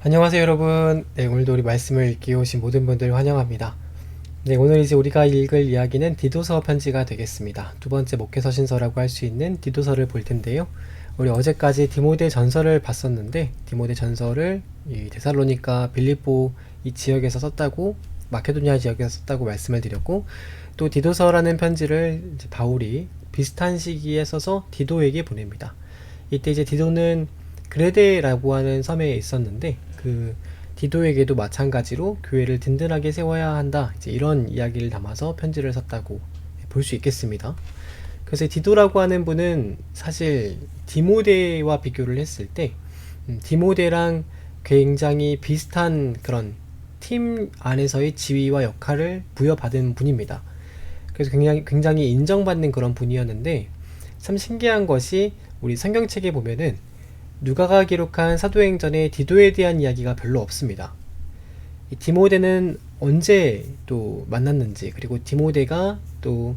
안녕하세요 여러분. 오늘도 우리 말씀을 읽기 오신 모든 분들 환영합니다. 오늘 이제 우리가 읽을 이야기는 디도서 편지가 되겠습니다. 두 번째 목회서신서라고 할 수 있는 디도서를 볼 텐데요. 우리 어제까지 디모데 전서를 봤었는데, 디모데 전서를 이 데살로니가 빌립보 이 지역에서 썼다고, 마케도니아 지역에서 썼다고 말씀을 드렸고, 또 디도서라는 편지를 이제 바울이 비슷한 시기에 써서 디도에게 보냅니다. 이때 이제 디도는 그레데라고 하는 섬에 있었는데, 그 디도에게도 마찬가지로 교회를 든든하게 세워야 한다, 이제 이런 이야기를 담아서 편지를 썼다고 볼 수 있겠습니다. 그래서 디도라고 하는 분은 사실 디모데와 비교를 했을 때 디모데랑 굉장히 비슷한 그런 팀 안에서의 지위와 역할을 부여받은 분입니다. 그래서 굉장히 인정받는 그런 분이었는데, 참 신기한 것이 우리 성경책에 보면은 누가가 기록한 사도행전에 디도에 대한 이야기가 별로 없습니다. 이 디모데는 언제 또 만났는지, 그리고 디모데가 또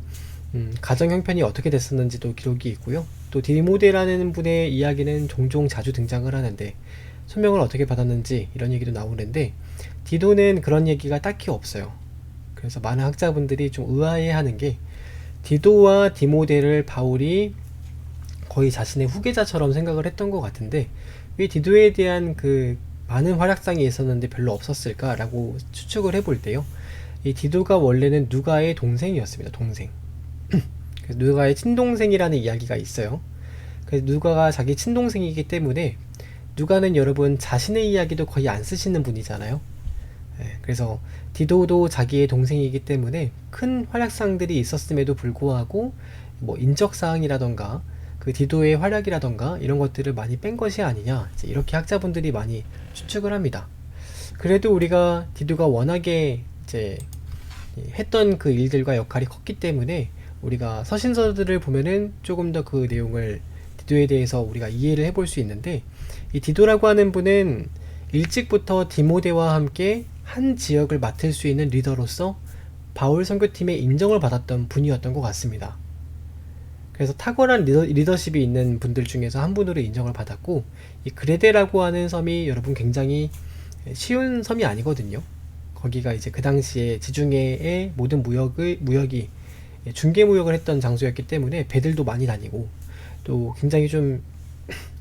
가정 형편이 어떻게 됐었는지도 기록이 있고요. 또 디모데라는 분의 이야기는 종종 자주 등장을 하는데, 소명을 어떻게 받았는지 이런 얘기도 나오는데, 디도는 그런 얘기가 딱히 없어요. 그래서 많은 학자분들이 좀 의아해하는 게, 디도와 디모데를 바울이 거의 자신의 후계자처럼 생각을 했던 것 같은데, 왜 디도에 대한 그 많은 활약상이 있었는데 별로 없었을까라고 추측을 해볼 때요, 이 디도가 원래는 누가의 동생이었습니다. 동생. 그래서 누가의 친동생이라는 이야기가 있어요. 그래서 누가가 자기 친동생이기 때문에, 누가는 여러분 자신의 이야기도 거의 안 쓰시는 분이잖아요. 그래서 디도도 자기의 동생이기 때문에 큰 활약상들이 있었음에도 불구하고 뭐 인적사항이라던가 그 디도의 활약이라던가 이런 것들을 많이 뺀 것이 아니냐, 이렇게 학자분들이 많이 추측을 합니다. 그래도 우리가 디도가 워낙에 이제 했던 그 일들과 역할이 컸기 때문에 우리가 서신서들을 보면은 조금 더 그 내용을, 디도에 대해서 우리가 이해를 해볼 수 있는데, 이 디도라고 하는 분은 일찍부터 디모데와 함께 한 지역을 맡을 수 있는 리더로서 바울 선교팀의 인정을 받았던 분이었던 것 같습니다. 그래서 탁월한 리더십이 있는 분들 중에서 한 분으로 인정을 받았고, 이 그레데라고 하는 섬이 여러분 굉장히 쉬운 섬이 아니거든요. 거기가 이제 그 당시에 지중해의 모든 무역이 중개 무역을 했던 장소였기 때문에 배들도 많이 다니고, 또 굉장히 좀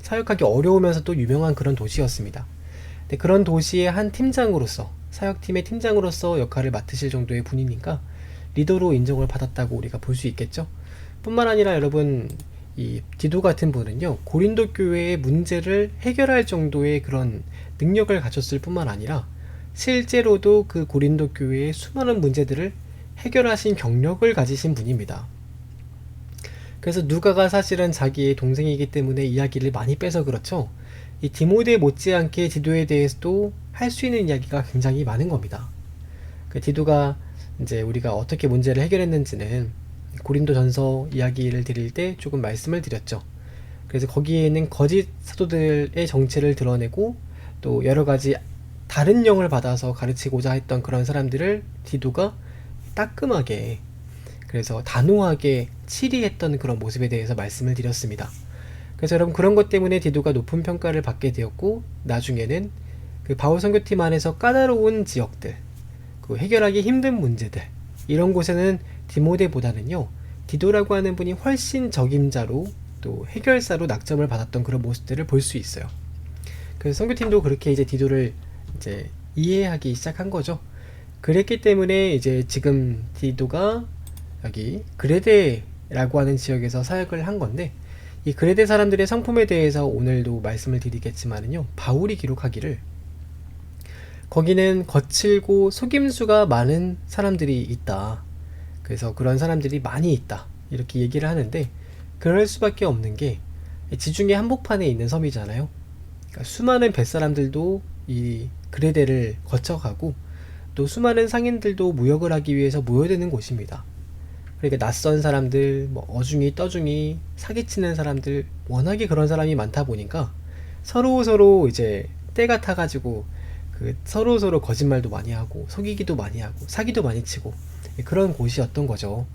사역하기 어려우면서 또 유명한 그런 도시였습니다. 근데 그런 도시의 한 팀장으로서, 사역팀의 팀장으로서 역할을 맡으실 정도의 분이니까 리더로 인정을 받았다고 우리가 볼 수 있겠죠. 뿐만 아니라 여러분, 이 디도 같은 분은요, 고린도 교회의 문제를 해결할 정도의 그런 능력을 갖췄을 뿐만 아니라 실제로도 그 고린도 교회의 수많은 문제들을 해결하신 경력을 가지신 분입니다. 그래서 누가가 사실은 자기의 동생이기 때문에 이야기를 많이 빼서 그렇죠, 이 디모데 못지않게 디도에 대해서도 할 수 있는 이야기가 굉장히 많은 겁니다. 그 디도가 이제 우리가 어떻게 문제를 해결했는지는 고린도 전서 이야기를 드릴 때 조금 말씀을 드렸죠. 그래서 거기에는 거짓 사도들의 정체를 드러내고, 또 여러 가지 다른 영을 받아서 가르치고자 했던 그런 사람들을 디도가 따끔하게, 그래서 단호하게 치리했던 그런 모습에 대해서 말씀을 드렸습니다. 그래서 여러분, 그런 것 때문에 디도가 높은 평가를 받게 되었고, 나중에는 그 바울 선교팀 안에서 까다로운 지역들, 그 해결하기 힘든 문제들, 이런 곳에는 디모데보다는요, 디도라고 하는 분이 훨씬 적임자로, 또 해결사로 낙점을 받았던 그런 모습들을 볼 수 있어요. 그래서 선교팀도 그렇게 이제 디도를 이제 이해하기 시작한 거죠. 그랬기 때문에 이제 지금 디도가 여기 그레데라고 하는 지역에서 사역을 한 건데, 이 그레데 사람들의 성품에 대해서 오늘도 말씀을 드리겠지만은요, 바울이 기록하기를 거기는 거칠고 속임수가 많은 사람들이 있다, 그래서 그런 사람들이 많이 있다, 이렇게 얘기를 하는데, 그럴 수밖에 없는 게 지중해 한복판에 있는 섬이잖아요. 그러니까 수많은 뱃사람들도 이 그레데를 거쳐가고, 또 수많은 상인들도 무역을 하기 위해서 모여드는 곳입니다. 그러니까 낯선 사람들, 뭐 어중이 떠중이 사기치는 사람들, 워낙에 그런 사람이 많다 보니까 서로 이제 때가 타가지고 그 서로 거짓말도 많이 하고 속이기도 많이 하고 사기도 많이 치고 그런 곳이었던 거죠.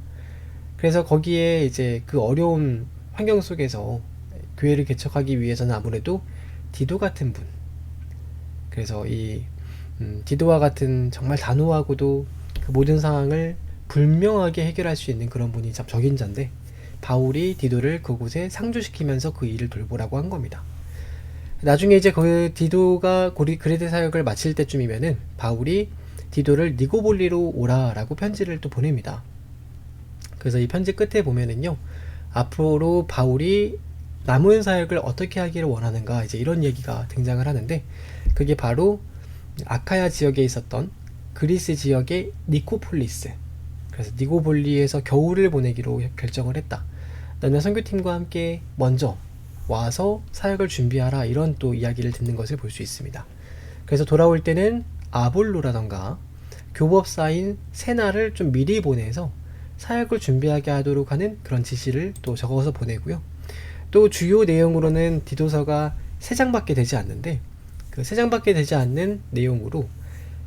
그래서 거기에 이제 그 어려운 환경 속에서 교회를 개척하기 위해서는 아무래도 디도 같은 분, 그래서 이 디도와 같은 정말 단호하고도 그 모든 상황을 분명하게 해결할 수 있는 그런 분이 참 적임자인데, 바울이 디도를 그곳에 상주시키면서 그 일을 돌보라고 한 겁니다. 나중에 이제 그 디도가 그레데 사역을 마칠 때쯤이면은 바울이 디도를 니고볼리로 오라라고 편지를 또 보냅니다. 그래서 이 편지 끝에 보면은요, 앞으로 바울이 남은 사역을 어떻게 하기를 원하는가, 이제 이런 얘기가 등장을 하는데, 그게 바로 아카야 지역에 있었던 그리스 지역의 니코폴리스, 그래서 니고볼리에서 겨울을 보내기로 결정을 했다. 너는 선교팀과 함께 먼저 와서 사역을 준비하라, 이런 또 이야기를 듣는 것을 볼 수 있습니다. 그래서 돌아올 때는 아볼로라던가 교법사인 세나를 좀 미리 보내서 사역을 준비하게 하도록 하는 그런 지시를 또 적어서 보내고요. 또 주요 내용으로는 디도서가 3장밖에 되지 않는데, 그 3장밖에 되지 않는 내용으로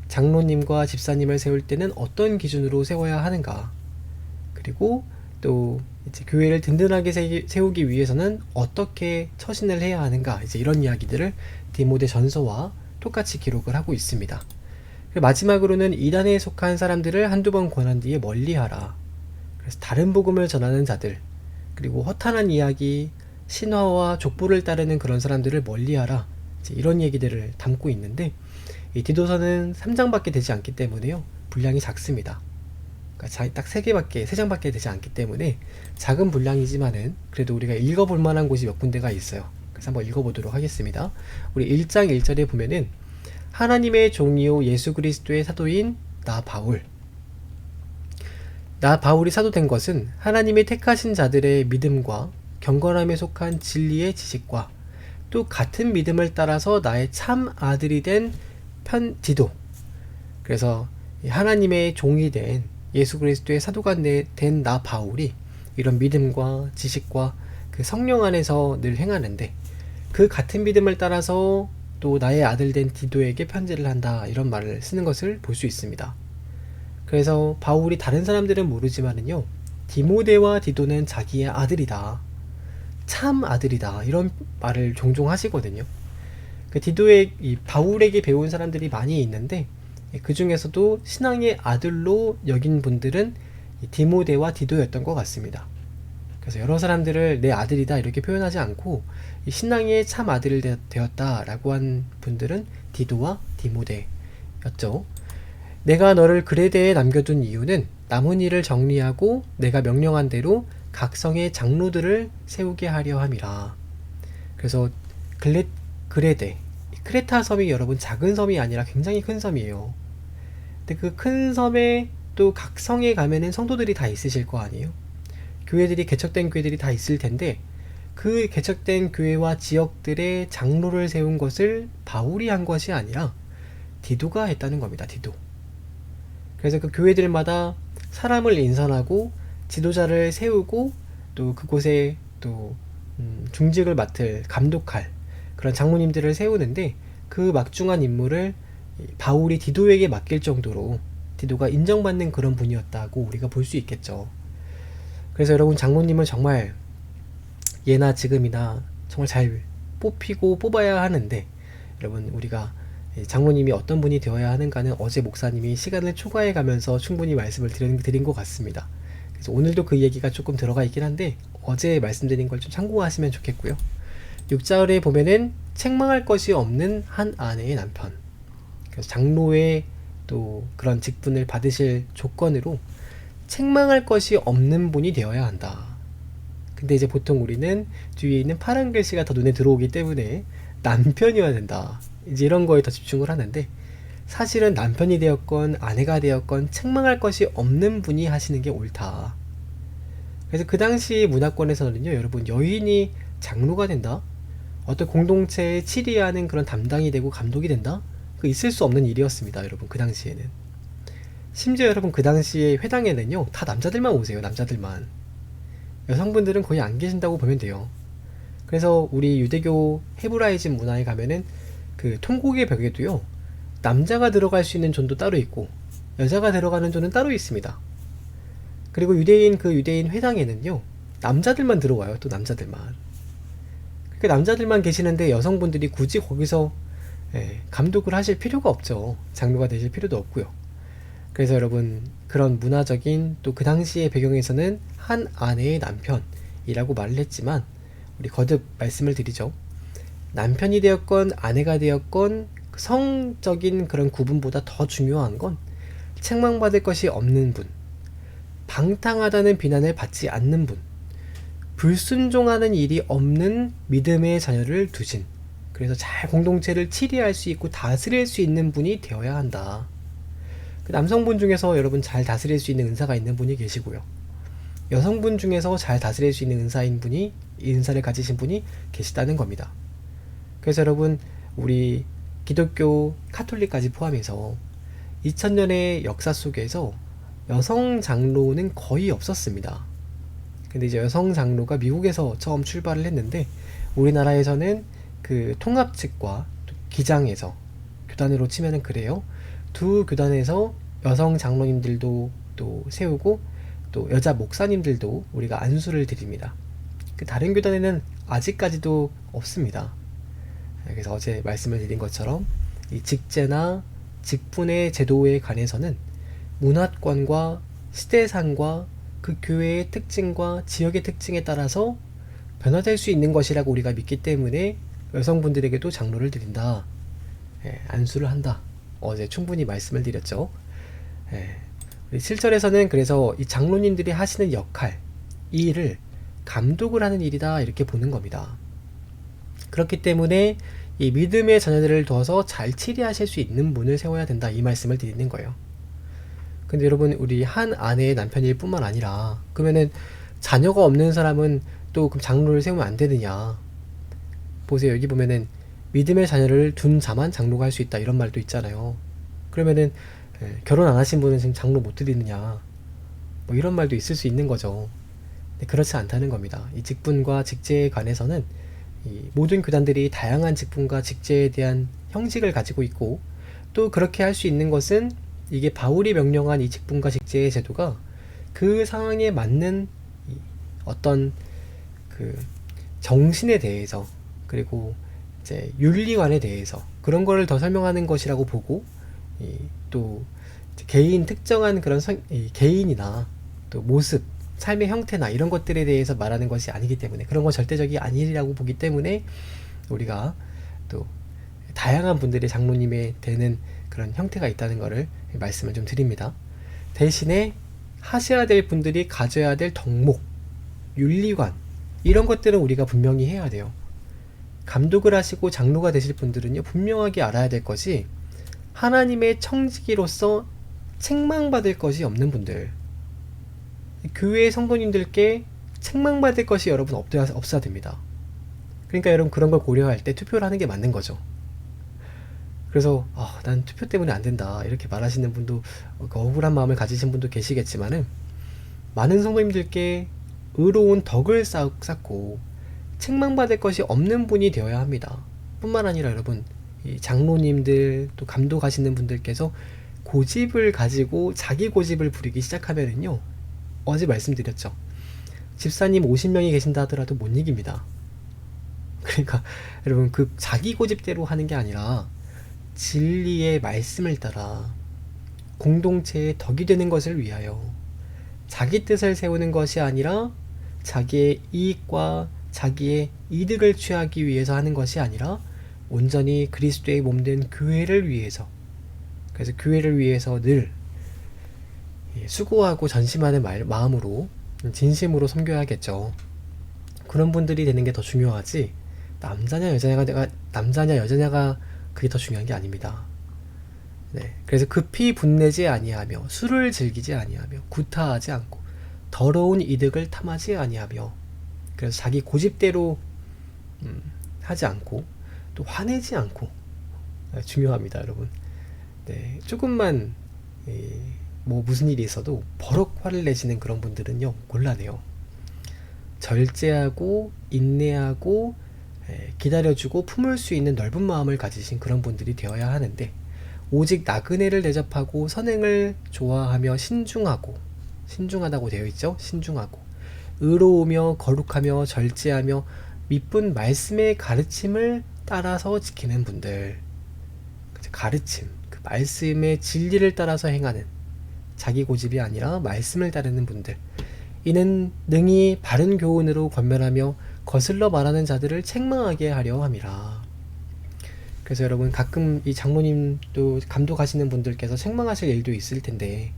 장로님과 집사님을 세울 때는 어떤 기준으로 세워야 하는가, 그리고 또 이제 교회를 든든하게 세우기 위해서는 어떻게 처신을 해야 하는가, 이제 이런 이야기들을 디모데 전서와 똑같이 기록을 하고 있습니다. 마지막으로는 이단에 속한 사람들을 한두 번 권한 뒤에 멀리하라. 그래서 다른 복음을 전하는 자들, 그리고 허탄한 이야기, 신화와 족보를 따르는 그런 사람들을 멀리하라, 이제 이런 얘기들을 담고 있는데, 이 디도서는 3장밖에 되지 않기 때문에요, 분량이 작습니다. 그러니까 딱 3장밖에 되지 않기 때문에 작은 분량이지만은 그래도 우리가 읽어볼 만한 곳이 몇 군데가 있어요. 그래서 한번 읽어보도록 하겠습니다. 우리 1장 1절에 보면은 하나님의 종이요 예수 그리스도의 사도인 나 바울이 사도된 것은 하나님의 택하신 자들의 믿음과 경건함에 속한 진리의 지식과 또 같은 믿음을 따라서 나의 참 아들이 된 디도, 그래서 하나님의 종이 된 예수 그리스도의 사도가 된 나 바울이 이런 믿음과 지식과 그 성령 안에서 늘 행하는데, 그 같은 믿음을 따라서 또 나의 아들 된 디도에게 편지를 한다, 이런 말을 쓰는 것을 볼 수 있습니다. 그래서 바울이 다른 사람들은 모르지만은요, 디모데와 디도는 자기의 아들이다, 참 아들이다, 이런 말을 종종 하시거든요. 그 이 바울에게 배운 사람들이 많이 있는데, 그 중에서도 신앙의 아들로 여긴 분들은 디모데와 디도였던 것 같습니다. 그래서 여러 사람들을 내 아들이다 이렇게 표현하지 않고 신앙의 참 아들이 되었다라고 한 분들은 디도와 디모데였죠. 내가 너를 그레데에 남겨둔 이유는 남은 일을 정리하고 내가 명령한 대로 각 성의 장로들을 세우게 하려 함이라. 그래서 그레데, 크레타 섬이 여러분 작은 섬이 아니라 굉장히 큰 섬이에요. 근데 그 큰 섬에 또 각 성에 가면은 성도들이 다 있으실 거 아니에요. 교회들이 개척된 교회들이 다 있을 텐데, 그 개척된 교회와 지역들의 장로를 세운 것을 바울이 한 것이 아니라 디도가 했다는 겁니다. 디도. 그래서 그 교회들마다 사람을 인선하고 지도자를 세우고 또 그곳에 또 중직을 맡을 감독할 그런 장로님들을 세우는데, 그 막중한 임무를 바울이 디도에게 맡길 정도로 디도가 인정받는 그런 분이었다고 우리가 볼 수 있겠죠. 그래서 여러분, 장로님을 정말 예나 지금이나 정말 잘 뽑히고 뽑아야 하는데, 여러분 우리가 장로님이 어떤 분이 되어야 하는가는 어제 목사님이 시간을 초과해 가면서 충분히 말씀을 드린 것 같습니다. 그래서 오늘도 그 얘기가 조금 들어가 있긴 한데 어제 말씀드린 걸 좀 참고하시면 좋겠고요. 6절에 보면은 책망할 것이 없는 한 아내의 남편, 그래서 장로의 또 그런 직분을 받으실 조건으로 책망할 것이 없는 분이 되어야 한다. 근데 이제 보통 우리는 뒤에 있는 파란 글씨가 더 눈에 들어오기 때문에 남편이어야 된다, 이제 이런 거에 더 집중을 하는데, 사실은 남편이 되었건 아내가 되었건 책망할 것이 없는 분이 하시는 게 옳다. 그래서 그 당시 문화권에서는요, 여러분, 여인이 장로가 된다, 어떤 공동체에 치리하는 그런 담당이 되고 감독이 된다, 그 있을 수 없는 일이었습니다. 여러분, 그 당시에는. 심지어 여러분, 그 당시에 회당에는요 다 남자들만 오세요. 남자들만. 여성분들은 거의 안 계신다고 보면 돼요. 그래서 우리 유대교 헤브라이즘 문화에 가면은 그 통곡의 벽에도요, 남자가 들어갈 수 있는 존도 따로 있고 여자가 들어가는 존은 따로 있습니다. 그리고 유대인 회당에는요 남자들만 들어와요. 또 남자들만. 그 남자들만 계시는데 여성분들이 굳이 거기서 감독을 하실 필요가 없죠. 장로가 되실 필요도 없고요. 그래서 여러분, 그런 문화적인 또 그 당시의 배경에서는 한 아내의 남편이라고 말을 했지만, 우리 거듭 말씀을 드리죠. 남편이 되었건 아내가 되었건 성적인 그런 구분보다 더 중요한 건 책망받을 것이 없는 분, 방탕하다는 비난을 받지 않는 분, 불순종하는 일이 없는 믿음의 자녀를 두신, 그래서 잘 공동체를 치리할 수 있고 다스릴 수 있는 분이 되어야 한다. 그 남성분 중에서 여러분 잘 다스릴 수 있는 은사가 있는 분이 계시고요. 여성분 중에서 잘 다스릴 수 있는 은사인 분이, 이 은사를 가지신 분이 계시다는 겁니다. 그래서 여러분, 우리 기독교 카톨릭까지 포함해서 2000년의 역사 속에서 여성 장로는 거의 없었습니다. 근데 이제 여성 장로가 미국에서 처음 출발을 했는데, 우리나라에서는 그 통합 측과 기장에서, 교단으로 치면은 그래요. 두 교단에서 여성 장로님들도 또 세우고 또 여자 목사님들도 우리가 안수를 드립니다. 그 다른 교단에는 아직까지도 없습니다. 그래서 어제 말씀을 드린 것처럼 이 직제나 직분의 제도에 관해서는 문화권과 시대상과 그 교회의 특징과 지역의 특징에 따라서 변화될 수 있는 것이라고 우리가 믿기 때문에 여성분들에게도 장로를 드린다. 안수를 한다. 어제 충분히 말씀을 드렸죠. 우리 7절에서는 그래서 이 장로님들이 하시는 역할, 이 일을 감독을 하는 일이다, 이렇게 보는 겁니다. 그렇기 때문에 이 믿음의 자녀들을 둬서 잘 치리하실 수 있는 분을 세워야 된다, 이 말씀을 드리는 거예요. 근데 여러분, 우리 한 아내의 남편일 뿐만 아니라, 그러면은 자녀가 없는 사람은 또 그럼 장로를 세우면 안 되느냐. 보세요. 여기 보면은 믿음의 자녀를 둔 자만 장로가 할 수 있다, 이런 말도 있잖아요. 그러면은 결혼 안 하신 분은 지금 장로 못 드리느냐, 뭐 이런 말도 있을 수 있는 거죠. 근데 그렇지 않다는 겁니다. 이 직분과 직제에 관해서는 이 모든 교단들이 다양한 직분과 직제에 대한 형식을 가지고 있고, 또 그렇게 할 수 있는 것은 이게 바울이 명령한 이 직분과 직제의 제도가 그 상황에 맞는 어떤 그 정신에 대해서, 그리고 이제 윤리관에 대해서 그런 거를 더 설명하는 것이라고 보고, 또 개인 특정한 그런 개인이나 또 모습, 삶의 형태나 이런 것들에 대해서 말하는 것이 아니기 때문에, 그런 건 절대적이 아니라고 보기 때문에 우리가 또 다양한 분들의 장로님에 되는 그런 형태가 있다는 것을 말씀을 좀 드립니다. 대신에 하셔야 될 분들이 가져야 될 덕목, 윤리관, 이런 것들은 우리가 분명히 해야 돼요. 감독을 하시고 장로가 되실 분들은요, 분명하게 알아야 될 것이, 하나님의 청지기로서 책망받을 것이 없는 분들, 교회 성도님들께 책망받을 것이 여러분 없어야 됩니다. 그러니까 여러분, 그런 걸 고려할 때 투표를 하는 게 맞는 거죠. 그래서 난 투표 때문에 안 된다, 이렇게 말하시는 분도, 억울한 마음을 가지신 분도 계시겠지만은, 많은 성도님들께 의로운 덕을 쌓고 책망받을 것이 없는 분이 되어야 합니다. 뿐만 아니라 여러분, 이 장로님들 또 감독하시는 분들께서 고집을 가지고 자기 고집을 부리기 시작하면은요, 어제 말씀드렸죠. 집사님 50명이 계신다 하더라도 못 이깁니다. 그러니까 여러분, 그 자기 고집대로 하는 게 아니라 진리의 말씀을 따라 공동체의 덕이 되는 것을 위하여, 자기 뜻을 세우는 것이 아니라 자기의 이익과 자기의 이득을 취하기 위해서 하는 것이 아니라 온전히 그리스도의 몸된 교회를 위해서, 그래서 교회를 위해서 늘 수고하고 전심하는 마음으로 진심으로 섬겨야겠죠. 그런 분들이 되는 게 더 중요하지, 남자냐 여자냐가 그게 더 중요한 게 아닙니다. 그래서 급히 분내지 아니하며 술을 즐기지 아니하며 구타하지 않고 더러운 이득을 탐하지 아니하며, 그래서 자기 고집대로 하지 않고 또 화내지 않고, 중요합니다, 여러분. 조금만 뭐 무슨 일이 있어도 버럭 화를 내시는 그런 분들은요, 곤란해요. 절제하고 인내하고 기다려주고 품을 수 있는 넓은 마음을 가지신 그런 분들이 되어야 하는데, 오직 나그네를 대접하고 선행을 좋아하며 신중하다고 되어 있죠. 신중하고 의로우며 거룩하며 절제하며 미쁜 말씀의 가르침을 따라서 지키는 분들, 가르침, 그 말씀의 진리를 따라서 행하는, 자기 고집이 아니라 말씀을 따르는 분들, 이는 능히 바른 교훈으로 권면하며 거슬러 말하는 자들을 책망하게 하려 함이라. 그래서 여러분, 가끔 이 장로님도 감독하시는 분들께서 책망하실 일도 있을 텐데,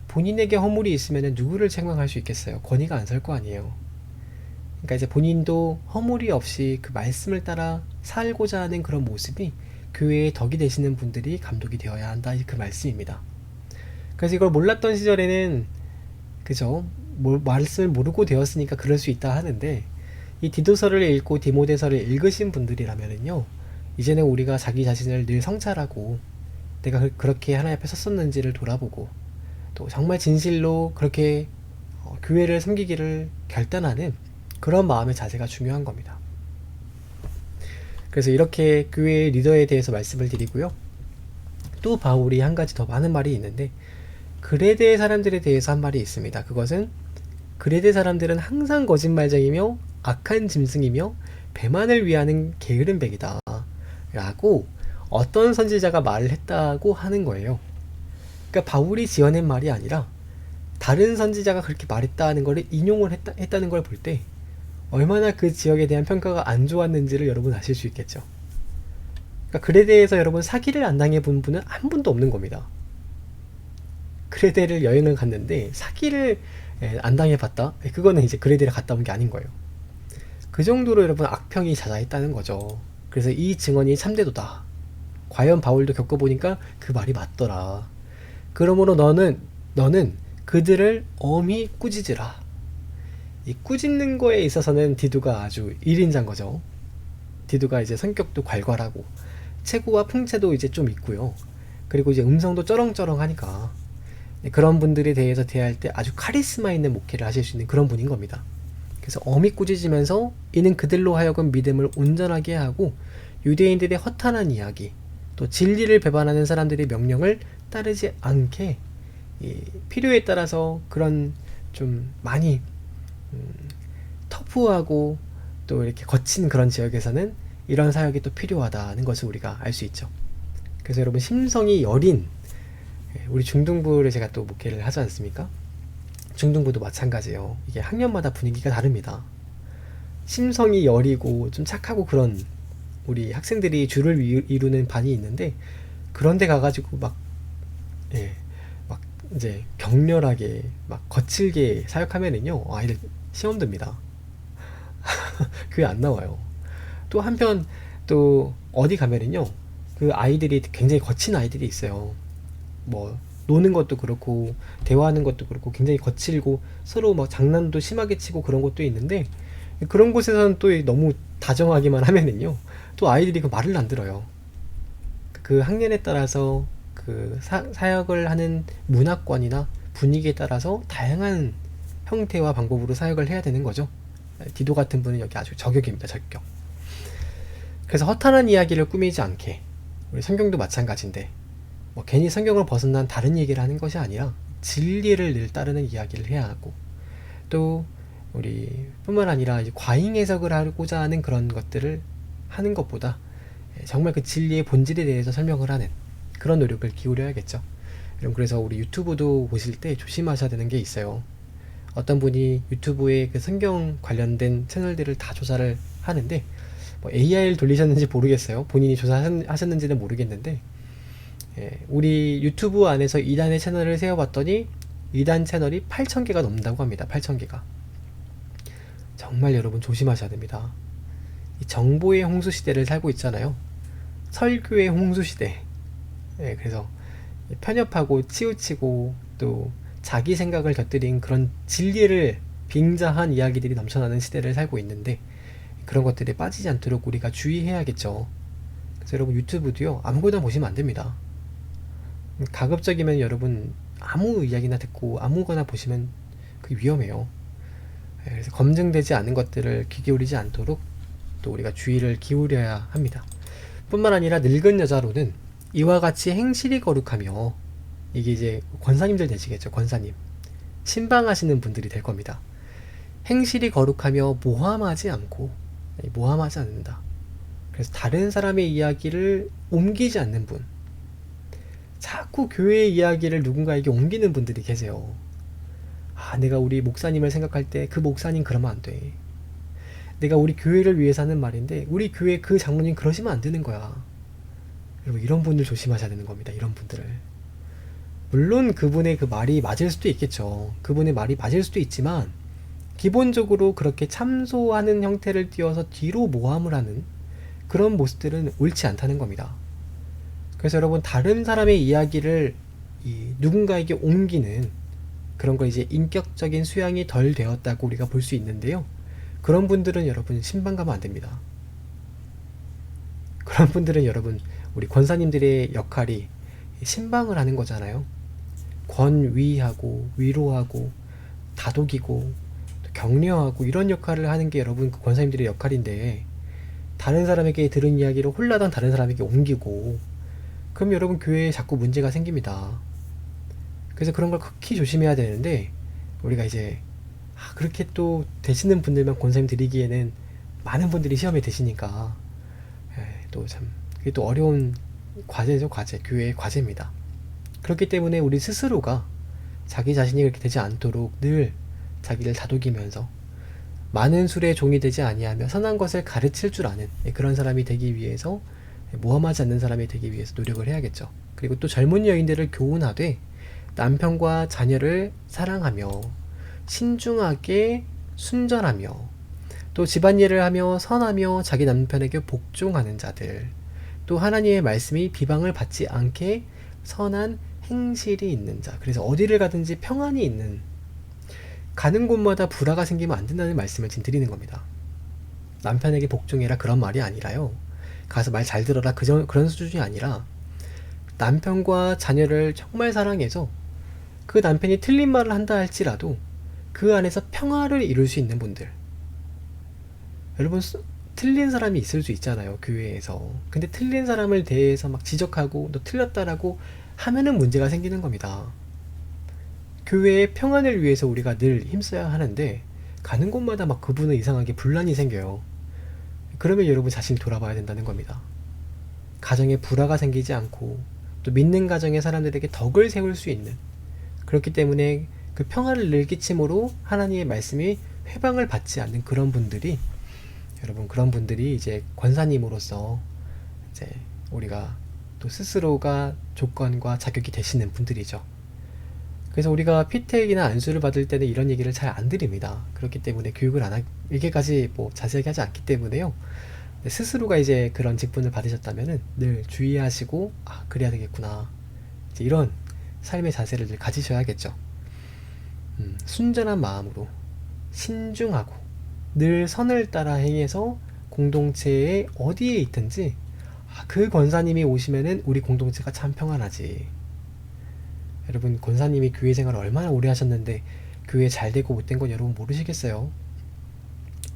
본인에게 허물이 있으면 누구를 책망할 수 있겠어요? 권위가 안 설 거 아니에요. 그러니까 이제 본인도 허물이 없이 그 말씀을 따라 살고자 하는 그런 모습이 교회의 덕이 되시는 분들이 감독이 되어야 한다, 그 말씀입니다. 그래서 이걸 몰랐던 시절에는, 그죠? 말씀을 모르고 되었으니까 그럴 수 있다 하는데, 이 디도서를 읽고 디모데서를 읽으신 분들이라면은요, 이제는 우리가 자기 자신을 늘 성찰하고, 내가 그렇게 하나님 앞에 섰었는지를 돌아보고, 또 정말 진실로 그렇게 교회를 섬기기를 결단하는 그런 마음의 자세가 중요한 겁니다. 그래서 이렇게 교회의 리더에 대해서 말씀을 드리고요. 또 바울이 한 가지 더 많은 말이 있는데, 그레데 사람들에 대해서 한 말이 있습니다. 그것은 그레데 사람들은 항상 거짓말쟁이며 악한 짐승이며 배만을 위하는 게으른 백이다 라고 어떤 선지자가 말을 했다고 하는 거예요. 그러니까 바울이 지어낸 말이 아니라 다른 선지자가 그렇게 말했다는 걸 인용을 했다는 걸 볼 때 얼마나 그 지역에 대한 평가가 안 좋았는지를 여러분 아실 수 있겠죠. 그러니까 그레데에서 여러분 사기를 안 당해본 분은 한 분도 없는 겁니다. 그레데를 여행을 갔는데 사기를 안 당해봤다? 그거는 이제 그레데를 갔다 온 게 아닌 거예요. 그 정도로 여러분 악평이 자자했다는 거죠. 그래서 이 증언이 참되도다. 과연 바울도 겪어보니까 그 말이 맞더라. 그러므로 너는 그들을 엄히 꾸짖으라. 이 꾸짖는 거에 있어서는 디도가 아주 1인자인 거죠. 디도가 이제 성격도 괄괄하고 체구와 풍채도 이제 좀 있고요. 그리고 이제 음성도 쩌렁쩌렁하니까 그런 분들에 대해서 대할 때 아주 카리스마 있는 목회를 하실 수 있는 그런 분인 겁니다. 그래서 엄히 꾸짖으면서 이는 그들로 하여금 믿음을 온전하게 하고 유대인들의 허탄한 이야기, 또 진리를 배반하는 사람들의 명령을 따르지 않게, 필요에 따라서 그런 좀 많이 터프하고 또 이렇게 거친 그런 지역에서는 이런 사역이 또 필요하다는 것을 우리가 알 수 있죠. 그래서 여러분, 심성이 여린 우리 중등부를 제가 또 목회를 하지 않습니까? 중등부도 마찬가지예요. 이게 학년마다 분위기가 다릅니다. 심성이 여리고 좀 착하고 그런 우리 학생들이 주를 이루는 반이 있는데, 그런데 가가지고 막 이제 격렬하게 막 거칠게 사역하면은요, 아이들 시험 듭니다. 교회 안 나와요. 또 한편 또 어디 가면은요, 그 아이들이 굉장히 거친 아이들이 있어요. 뭐 노는 것도 그렇고 대화하는 것도 그렇고 굉장히 거칠고 서로 막 장난도 심하게 치고 그런 것도 있는데, 그런 곳에서는 또 너무 다정하기만 하면은요, 또 아이들이 그 말을 안 들어요. 그 학년에 따라서 그 사역을 하는 문화권이나 분위기에 따라서 다양한 형태와 방법으로 사역을 해야 되는 거죠. 디도 같은 분은 여기 아주 저격입니다. 저격. 그래서 허탄한 이야기를 꾸미지 않게, 우리 성경도 마찬가지인데 뭐 괜히 성경을 벗어난 다른 얘기를 하는 것이 아니라 진리를 늘 따르는 이야기를 해야 하고, 또 우리 뿐만 아니라 과잉 해석을 하고자 하는 그런 것들을 하는 것보다 정말 그 진리의 본질에 대해서 설명을 하는 그런 노력을 기울여야겠죠. 그래서 우리 유튜브도 보실 때 조심하셔야 되는 게 있어요. 어떤 분이 유튜브에 그 성경 관련된 채널들을 다 조사를 하는데, 뭐 AI를 돌리셨는지 모르겠어요. 본인이 조사하셨는지는 모르겠는데, 우리 유튜브 안에서 2단의 채널을 세워봤더니 2단 채널이 8,000개가 넘는다고 합니다. 8,000개가. 정말 여러분 조심하셔야 됩니다. 이 정보의 홍수 시대를 살고 있잖아요. 설교의 홍수 시대. 그래서 편협하고 치우치고 또 자기 생각을 곁들인 그런 진리를 빙자한 이야기들이 넘쳐나는 시대를 살고 있는데, 그런 것들에 빠지지 않도록 우리가 주의해야겠죠. 그래서 여러분, 유튜브도요, 아무거나 보시면 안 됩니다. 가급적이면 여러분 아무 이야기나 듣고 아무거나 보시면 그게 위험해요. 그래서 검증되지 않은 것들을 귀 기울이지 않도록 또 우리가 주의를 기울여야 합니다. 뿐만 아니라 늙은 여자로는 이와 같이 행실이 거룩하며, 이게 이제 권사님들 되시겠죠. 권사님, 신방하시는 분들이 될 겁니다. 행실이 거룩하며 모함하지 않고, 모함하지 않는다. 그래서 다른 사람의 이야기를 옮기지 않는 분, 자꾸 교회의 이야기를 누군가에게 옮기는 분들이 계세요. 내가 우리 목사님을 생각할 때 그 목사님 그러면 안 돼. 내가 우리 교회를 위해서 하는 말인데 우리 교회 그 장로님 그러시면 안 되는 거야. 여러분, 이런 분들 조심하셔야 되는 겁니다. 이런 분들을. 물론 그분의 그 말이 맞을 수도 있겠죠. 그분의 말이 맞을 수도 있지만 기본적으로 그렇게 참소하는 형태를 띄어서 뒤로 모함을 하는 그런 모습들은 옳지 않다는 겁니다. 그래서 여러분, 다른 사람의 이야기를 누군가에게 옮기는 그런 거 이제 인격적인 수양이 덜 되었다고 우리가 볼 수 있는데요. 그런 분들은 여러분 신방 가면 안 됩니다. 그런 분들은 여러분, 우리 권사님들의 역할이 신방을 하는 거잖아요. 권위하고 위로하고 다독이고 격려하고 이런 역할을 하는 게 여러분 그 권사님들의 역할인데, 다른 사람에게 들은 이야기를 홀라당 다른 사람에게 옮기고 그럼 여러분 교회에 자꾸 문제가 생깁니다. 그래서 그런 걸 극히 조심해야 되는데, 우리가 이제 그렇게 또 되시는 분들만 권사님 드리기에는 많은 분들이 시험에 드시니까 또 참 그게 또 어려운 과제죠. 과제, 교회의 과제입니다. 그렇기 때문에 우리 스스로가 자기 자신이 그렇게 되지 않도록 늘 자기를 다독이면서 많은 술의 종이 되지 아니하며 선한 것을 가르칠 줄 아는 그런 사람이 되기 위해서, 모험하지 않는 사람이 되기 위해서 노력을 해야겠죠. 그리고 또 젊은 여인들을 교훈하되 남편과 자녀를 사랑하며 신중하게 순전하며 또 집안일을 하며 선하며 자기 남편에게 복종하는 자들, 또 하나님의 말씀이 비방을 받지 않게 선한 행실이 있는 자. 그래서 어디를 가든지 평안이 있는, 가는 곳마다 불화가 생기면 안 된다는 말씀을 지금 드리는 겁니다. 남편에게 복종해라 그런 말이 아니라요. 가서 말 잘 들어라 그런 수준이 아니라, 남편과 자녀를 정말 사랑해서 그 남편이 틀린 말을 한다 할지라도 그 안에서 평화를 이룰 수 있는 분들. 여러분, 틀린 사람이 있을 수 있잖아요, 교회에서. 근데 틀린 사람을 대해서 막 지적하고 너 틀렸다라고 하면은 문제가 생기는 겁니다. 교회의 평안을 위해서 우리가 늘 힘써야 하는데 가는 곳마다 막 그분은 이상하게 분란이 생겨요. 그러면 여러분 자신을 돌아봐야 된다는 겁니다. 가정에 불화가 생기지 않고 또 믿는 가정의 사람들에게 덕을 세울 수 있는, 그렇기 때문에 그 평화를 늘 끼침으로 하나님의 말씀이 회방을 받지 않는 그런 분들이, 여러분 그런 분들이 이제 권사님으로서 이제 우리가 또 스스로가 조건과 자격이 되시는 분들이죠. 그래서 우리가 피택이나 안수를 받을 때는 이런 얘기를 잘 안 드립니다. 그렇기 때문에 교육을 이게까지 뭐 자세하게 하지 않기 때문에요. 스스로가 이제 그런 직분을 받으셨다면은 늘 주의하시고 그래야 되겠구나, 이제 이런 삶의 자세를 늘 가지셔야겠죠. 순전한 마음으로 신중하고 늘 선을 따라 행해서 공동체에 어디에 있든지 그 권사님이 오시면은 우리 공동체가 참 평안하지. 여러분, 권사님이 교회 생활을 얼마나 오래 하셨는데 교회 잘 되고 못된 건 여러분 모르시겠어요?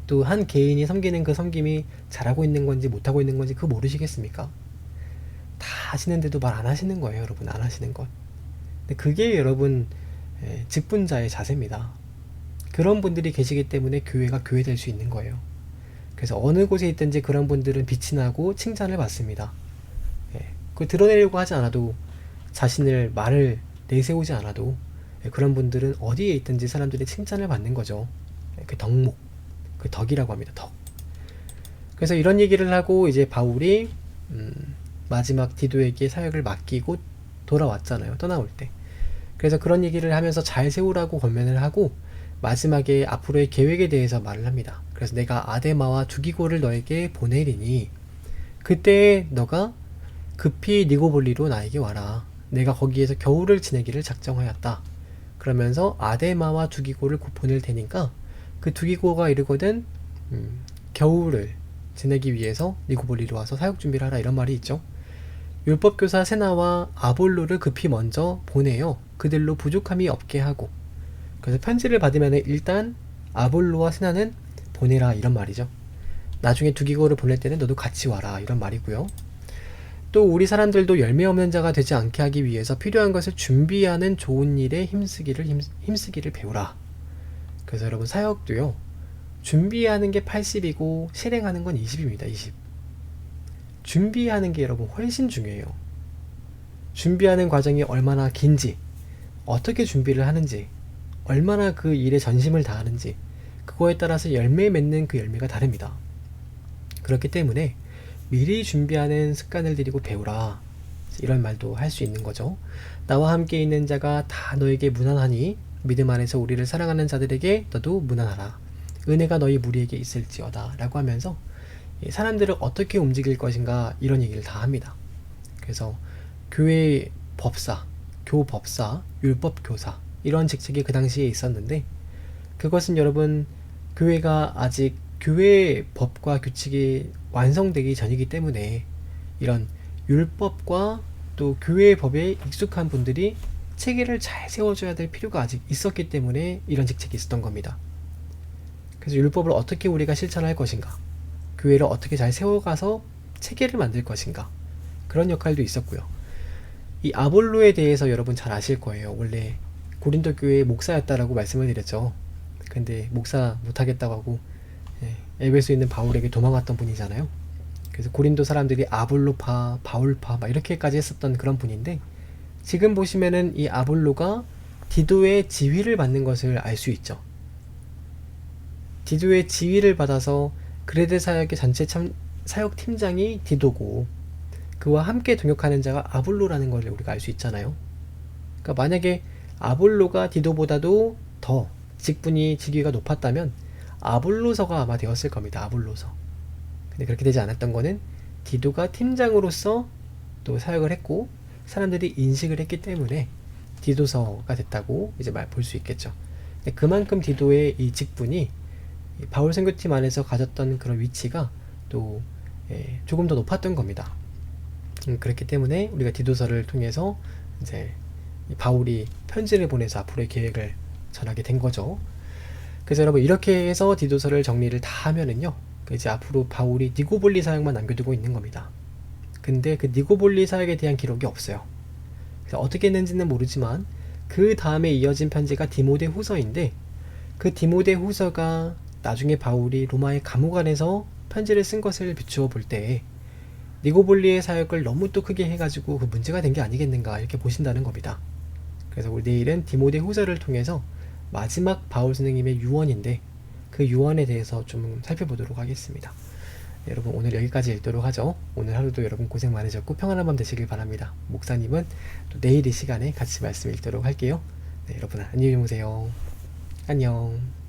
또 한 개인이 섬기는 그 섬김이 잘하고 있는 건지 못하고 있는 건지 그거 모르시겠습니까? 다 하시는데도 말 안 하시는 거예요, 여러분. 안 하시는 것. 근데 그게 여러분 직분자의 자세입니다. 그런 분들이 계시기 때문에 교회가 교회될 수 있는 거예요. 그래서 어느 곳에 있든지 그런 분들은 빛이 나고 칭찬을 받습니다. 그 드러내려고 하지 않아도, 자신을 말을 내세우지 않아도 그런 분들은 어디에 있든지 사람들이 칭찬을 받는 거죠. 그 덕목, 그 덕이라고 합니다. 덕. 그래서 이런 얘기를 하고 이제 바울이 마지막 디도에게 사역을 맡기고 돌아왔잖아요, 떠나올 때. 그래서 그런 얘기를 하면서 잘 세우라고 권면을 하고 마지막에 앞으로의 계획에 대해서 말을 합니다. 그래서 내가 아데마와 두기고를 너에게 보내리니 그때 너가 급히 니고볼리로 나에게 와라. 내가 거기에서 겨울을 지내기를 작정하였다. 그러면서 아데마와 두기고를 곧 보낼 테니까 그 두기고가 이르거든 겨울을 지내기 위해서 니고볼리로 와서 사역 준비를 하라, 이런 말이 있죠. 율법교사 세나와 아볼로를 급히 먼저 보내요. 그들로 부족함이 없게 하고. 그래서 편지를 받으면 일단 아볼로와 세나는 보내라, 이런 말이죠. 나중에 두기고를 보낼 때는 너도 같이 와라, 이런 말이고요. 또 우리 사람들도 열매 없는 자가 되지 않게 하기 위해서 필요한 것을 준비하는 좋은 일에 힘쓰기를 배우라. 그래서 여러분, 사역도요, 준비하는 게 80이고 실행하는 건 20입니다. 20. 준비하는 게 여러분 훨씬 중요해요. 준비하는 과정이 얼마나 긴지, 어떻게 준비를 하는지, 얼마나 그 일에 전심을 다하는지, 그거에 따라서 열매 맺는 그 열매가 다릅니다. 그렇기 때문에 미리 준비하는 습관을 들이고 배우라, 이런 말도 할 수 있는 거죠. 나와 함께 있는 자가 다 너에게 무난하니 믿음 안에서 우리를 사랑하는 자들에게 너도 무난하라. 은혜가 너희 무리에게 있을지어다 라고 하면서 사람들을 어떻게 움직일 것인가, 이런 얘기를 다 합니다. 그래서 교회 법사, 교법사, 율법교사, 이런 직책이 그 당시에 있었는데, 그것은 여러분, 교회가 아직 교회의 법과 규칙이 완성되기 전이기 때문에 이런 율법과 또 교회의 법에 익숙한 분들이 체계를 잘 세워줘야 될 필요가 아직 있었기 때문에 이런 직책이 있었던 겁니다. 그래서 율법을 어떻게 우리가 실천할 것인가, 교회를 어떻게 잘 세워가서 체계를 만들 것인가, 그런 역할도 있었고요. 이 아볼로에 대해서 여러분 잘 아실 거예요. 원래 고린도 교회의 목사였다라고 말씀을 드렸죠. 근데 목사 못하겠다고 하고 에베소에 있는 바울에게 도망갔던 분이잖아요. 그래서 고린도 사람들이 아볼로파, 바울파 막 이렇게까지 했었던 그런 분인데, 지금 보시면은 이 아볼로가 디도의 지휘를 받는 것을 알 수 있죠. 디도의 지휘를 받아서 그레데 사역의 전체 사역 팀장이 디도고, 그와 함께 동역하는 자가 아볼로라는 걸 우리가 알 수 있잖아요. 그러니까 만약에 아볼로가 디도보다도 더 직위가 높았다면 아볼로서가 아마 되었을 겁니다. 아볼로서. 근데 그렇게 되지 않았던 거는 디도가 팀장으로서 또 사역을 했고 사람들이 인식을 했기 때문에 디도서가 됐다고 이제 볼 수 있겠죠. 근데 그만큼 디도의 이 직분이 바울 선교팀 안에서 가졌던 그런 위치가 또 조금 더 높았던 겁니다. 그렇기 때문에 우리가 디도서를 통해서 이제 바울이 편지를 보내서 앞으로의 계획을 전하게 된 거죠. 그래서 여러분, 이렇게 해서 디도서를 정리를 다 하면은요, 이제 앞으로 바울이 니고볼리 사역만 남겨두고 있는 겁니다. 근데 그 니고볼리 사역에 대한 기록이 없어요. 그래서 어떻게 했는지는 모르지만 그 다음에 이어진 편지가 디모데 후서인데, 그 디모데 후서가 나중에 바울이 로마의 감옥 안에서 편지를 쓴 것을 비추어 볼 때 니고볼리의 사역을 너무 또 크게 해가지고 그 문제가 된 게 아니겠는가, 이렇게 보신다는 겁니다. 그래서 우리 내일은 디모데 후서를 통해서 마지막 바울 선생님의 유언인데, 그 유언에 대해서 좀 살펴보도록 하겠습니다. 네, 여러분, 오늘 여기까지 읽도록 하죠. 오늘 하루도 여러분 고생 많으셨고 평안한 밤 되시길 바랍니다. 목사님은 또 내일 이 시간에 같이 말씀 읽도록 할게요. 네, 여러분 안녕히 주무세요. 안녕.